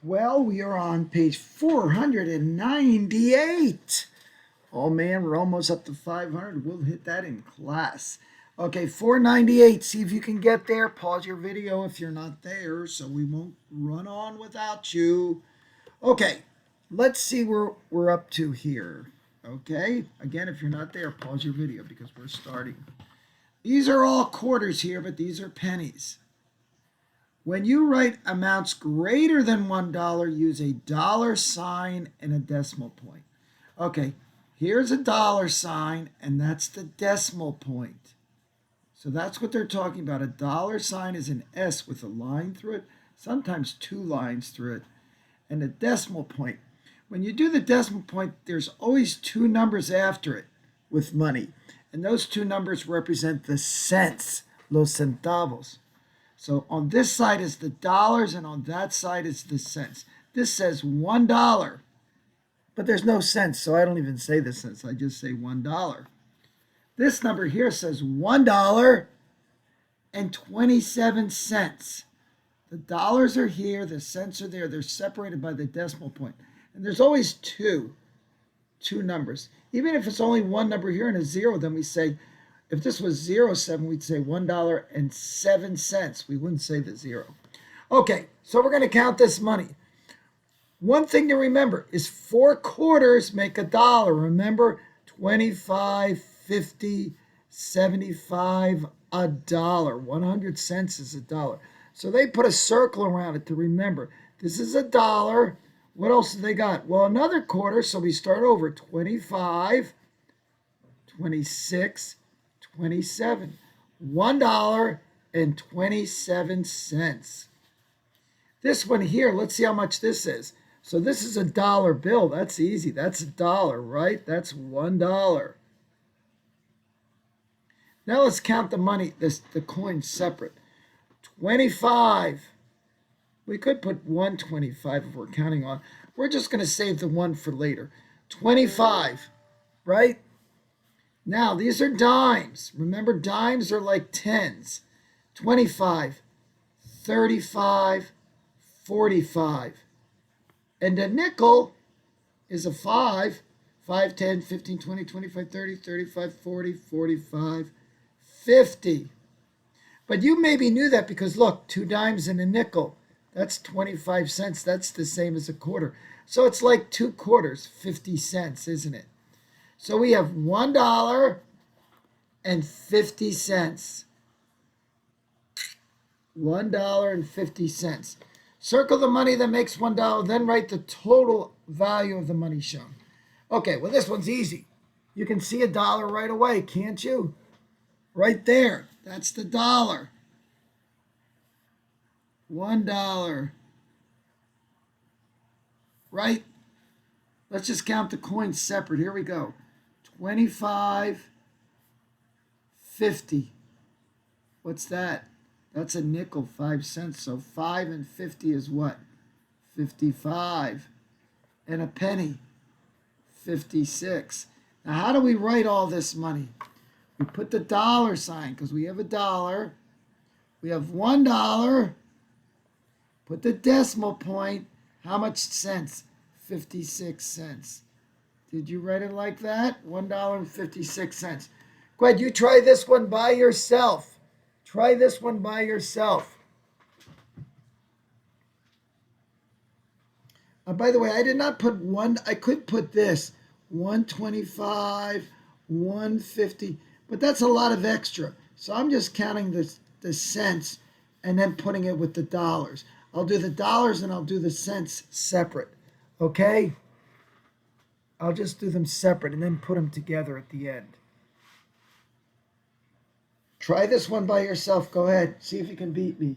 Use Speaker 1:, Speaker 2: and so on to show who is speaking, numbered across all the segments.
Speaker 1: Well, we are on page 498. Oh man, we're almost up to 500. We'll hit that in class. Okay, 498. See if you can get there. Pause your video if you're not there so we won't run on without you. Okay, let's see where we're up to here. Okay, again, if you're not there, pause your video because we're starting. These are all quarters here, but these are pennies. When you write amounts greater than $1, use a dollar sign and a decimal point. Okay, here's a dollar sign, and that's the decimal point. So that's what they're talking about. A dollar sign is an S with a line through it, sometimes two lines through it, and a decimal point. When you do the decimal point, there's always two numbers after it with money, and those two numbers represent the cents, los centavos. So on this side is the dollars, and on that side is the cents. This says $1, but there's no cents, so I don't even say the cents. I just say $1. This number here says $1.27. The dollars are here, the cents are there. They're separated by the decimal point. And there's always two numbers. Even if it's only one number here and a zero, then we say, if this was 07, we'd say $1.07. We wouldn't say the zero. Okay, so we're going to count this money. One thing to remember is 4 quarters make a dollar. Remember, 25, 50, 75, a dollar. 100 cents is a dollar. So they put a circle around it to remember. This is a dollar. What else do they got? Well, another quarter, so we start over. 25, 26, 27. $1.27. This one here, let's see how much this is. So this is a dollar bill. That's easy. That's a dollar, right? That's $1. Now let's count the money, the coins separate. 25. We could put 125 if we're counting on. We're just going to save the one for later. 25, right? Now, these are dimes. Remember, dimes are like tens. 25, 35, 45. And a nickel is a 5. 5, 10, 15, 20, 25, 30, 35, 40, 45, 50. But you maybe knew that because, look, 2 dimes and a nickel. That's 25 cents. That's the same as a quarter. So it's like 2 quarters, 50 cents, isn't it? So we have $1.50. $1.50. Circle the money that makes $1, then write the total value of the money shown. Okay, well, this one's easy. You can see a dollar right away, can't you? Right there. That's the dollar. $1. Right? Let's just count the coins separate. Here we go. 25, 50. What's that? That's a nickel, 5 cents. So 5 and 50 is what? 55. And a penny, 56. Now, how do we write all this money? We put the dollar sign because we have a dollar. We have $1. Put the decimal point. How much cents? 56 cents. Did you write it like that? $1.56. Go ahead, you try this one by yourself. Try this one by yourself. By the way, I did not put one. I could put this 125, 150, but that's a lot of extra. So I'm just counting the cents and then putting it with the dollars. I'll do the dollars and I'll do the cents separate. Okay? I'll just do them separate and then put them together at the end. Try this one by yourself. Go ahead. See if you can beat me.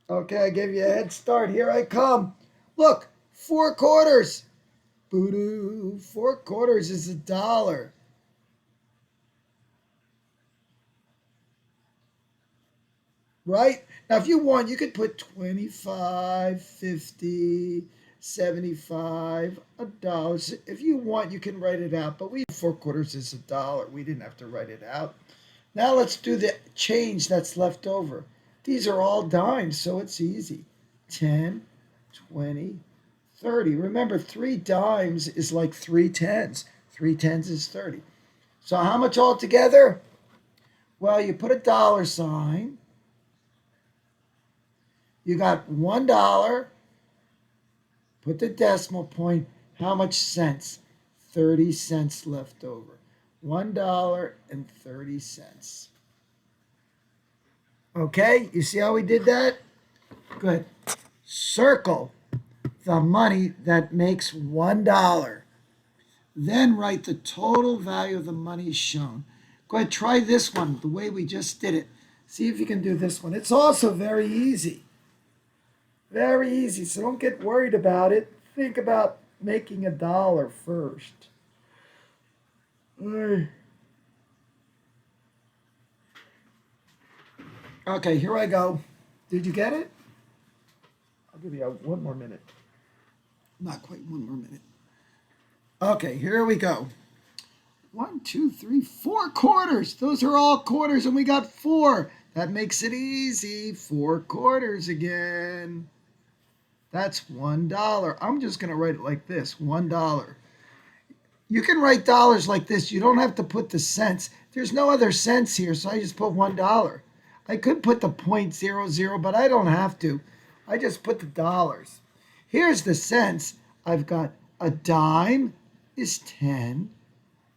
Speaker 1: Okay, I gave you a head start. Here I come. Look, 4 quarters. Boo-doo. 4 quarters is a dollar. Right? Now, if you want, you could put 25, 50, 75, a dollar. If you want, you can write it out. But 4 quarters is a dollar. We didn't have to write it out. Now let's do the change that's left over. These are all dimes, so it's easy. 10, 20, 30. Remember, 3 dimes is like 3 tens. 3 tens is 30. So how much altogether? Well, you put a dollar sign. You got $1. Put the decimal point. How much cents? 30 cents left over. $1.30. Okay, you see how we did that? Good. Circle the money that makes $1. Then write the total value of the money shown. Go ahead, try this one the way we just did it. See if you can do this one. It's also very easy. Very easy, so don't get worried about it. Think about making $1 first. Okay, here I go. Did you get it? I'll give you one more minute. Not quite one more minute. Okay, here we go. 1, 2, 3, 4 quarters. Those are all quarters, and we got 4. That makes it easy. 4 quarters again. That's $1. I'm just going to write it like this, $1. You can write dollars like this. You don't have to put the cents. There's no other cents here, so I just put $1. I could put the 0.00, but I don't have to. I just put the dollars. Here's the cents. I've got a dime is 10,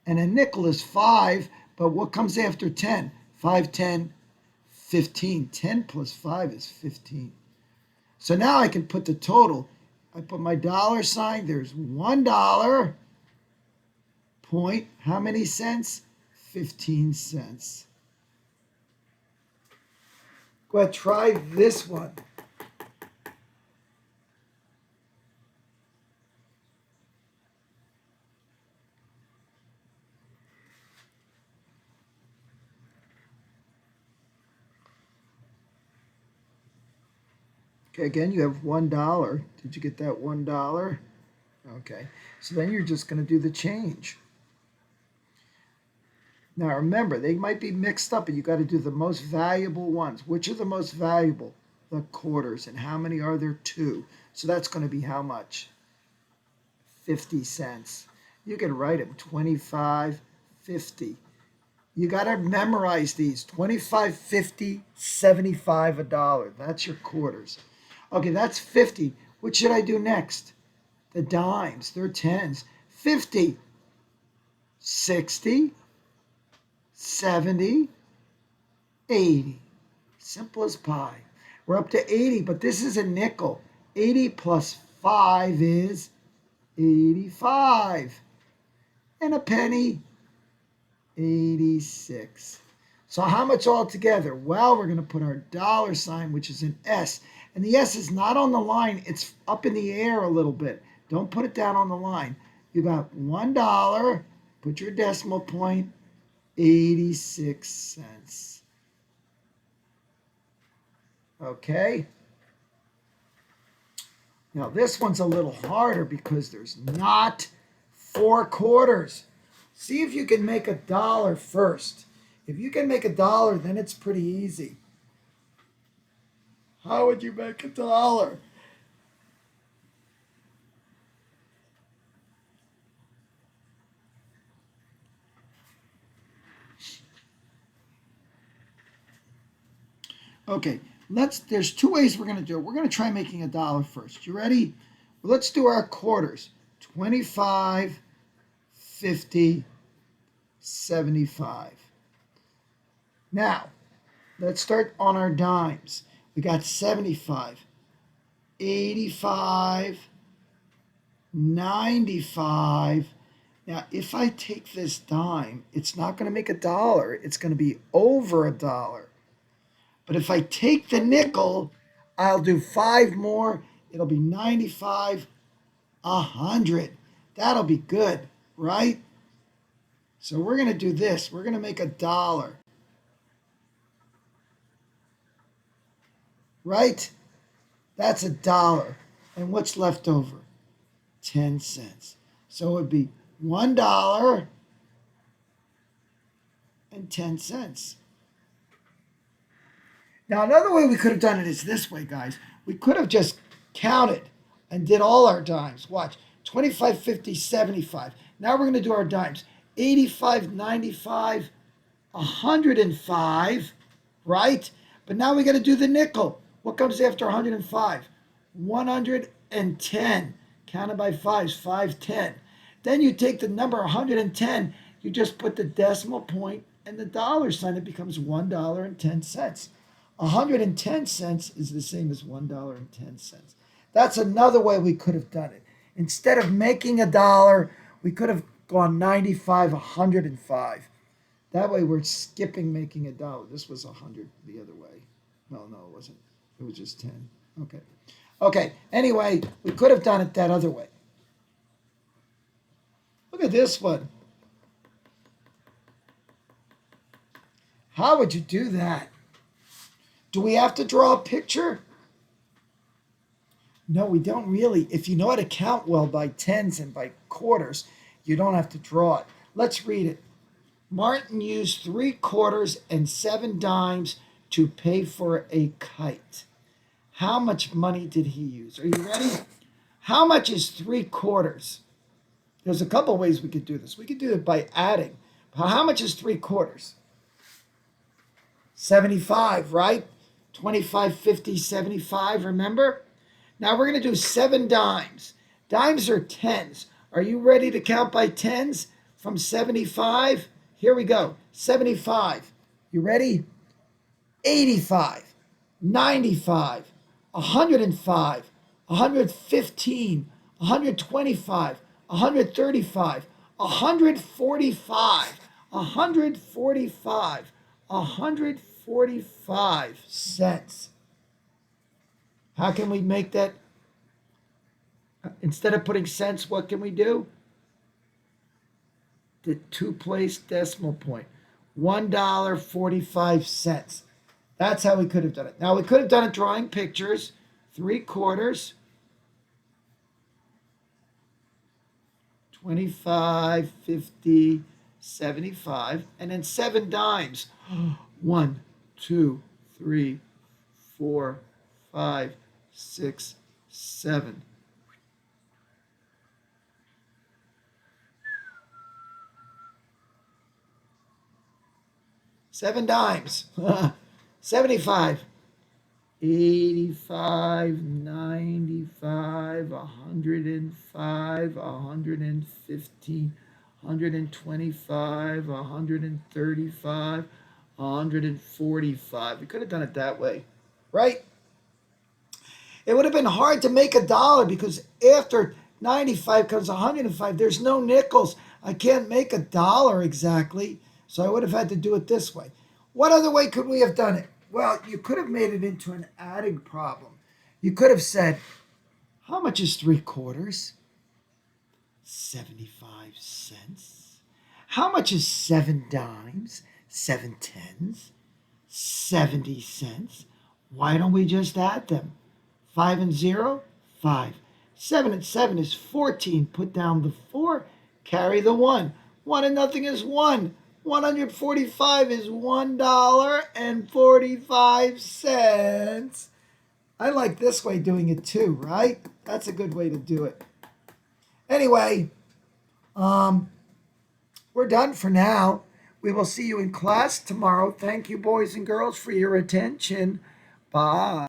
Speaker 1: and a nickel is 5, but what comes after 10? 5, 10, 15. 10 plus 5 is 15. So now I can put the total. I put my dollar sign. There's $1. Point, how many cents? 15 cents. Go ahead, try this one. Okay, again, you have $1. Did you get that $1? Okay, so then you're just going to do the change. Now remember, they might be mixed up, and you got to do the most valuable ones. Which are the most valuable? The quarters. And how many are there? 2. So that's going to be how much? 50 cents. You can write them 25, 50. You got to memorize these 25, 50, 75, $1. That's your quarters. Okay, that's 50. What should I do next? The dimes, they're tens. 50, 60, 70, 80. Simple as pie. We're up to 80, but this is a nickel. 80 plus 5 is 85. And a penny, 86. So how much altogether? Well, we're going to put our dollar sign, which is an S. And the S is not on the line. It's up in the air a little bit. Don't put it down on the line. You got $1. Put your decimal point, 86 cents. Okay? Now this one's a little harder because there's not 4 quarters. See if you can make $1 first. If you can make $1, then it's pretty easy. How would you make $1? Okay, there's 2 ways we're going to do it. We're going to try making $1 first. You ready? Well, let's do our quarters. 25, 50, 75. Now, let's start on our dimes. We got 75, 85, 95. Now, if I take this dime, it's not going to make $1. It's going to be over $1. But if I take the nickel, I'll do 5 more. It'll be 95, 100. That'll be good, right? So we're going to do this. We're going to make $1. Right? That's $1. And what's left over? 10 cents. So it would be $1 and 10 cents. Now, another way we could have done it is this way, guys. We could have just counted and did all our dimes. Watch, 25, 50, 75. Now we're going to do our dimes. 85, 95, 105, right? But now we got to do the nickel. What comes after 105? 110. Counted by fives, 510. Then you take the number 110, you just put the decimal point and the dollar sign. It becomes $1.10. 110 cents is the same as $1.10. That's another way we could have done it. Instead of making a dollar, we could have gone 95, 105. That way we're skipping making a dollar. This was 100 the other way. No, it wasn't. It was just 10. Okay. Okay. Anyway, we could have done it that other way. Look at this one. How would you do that? Do we have to draw a picture? No, we don't really. If you know how to count well by tens and by quarters, you don't have to draw it. Let's read it. Martin used 3 quarters and 7 dimes to pay for a kite. How much money did he use? Are you ready? How much is 3 quarters? There's a couple ways we could do this. We could do it by adding. How much is 3 quarters? 75, right? 25, 50, 75, remember? Now we're going to do 7 dimes. Dimes are tens. Are you ready to count by tens from 75? Here we go. 75. You ready? 85, 95, 105, 115, 125, 135, 145, 145, 145 cents. How can we make that? Instead of putting cents, what can we do? The 2-place decimal point. $1.45. That's how we could have done it. Now, we could have done it drawing pictures. 3 quarters. 25, 50, 75. And then 7 dimes. 1, 2, 3, 4, 5, 6, 7. Seven dimes. 75, 85, 95, 105, 115, 125, 135, 145. We could have done it that way, right? It would have been hard to make a dollar because after 95 comes 105. There's no nickels. I can't make a dollar exactly, so I would have had to do it this way. What other way could we have done it? Well, you could have made it into an adding problem. You could have said, how much is 3 quarters? 75 cents. How much is 7 dimes? 7 tens? 70 cents. Why don't we just add them? 5 and 0, 5. 7 and 7 is 14. Put down the 4, carry the 1. 1 and nothing is 1. 145 is $1.45. I like this way doing it too, right? That's a good way to do it. Anyway, we're done for now. We will see you in class tomorrow. Thank you, boys and girls, for your attention. Bye.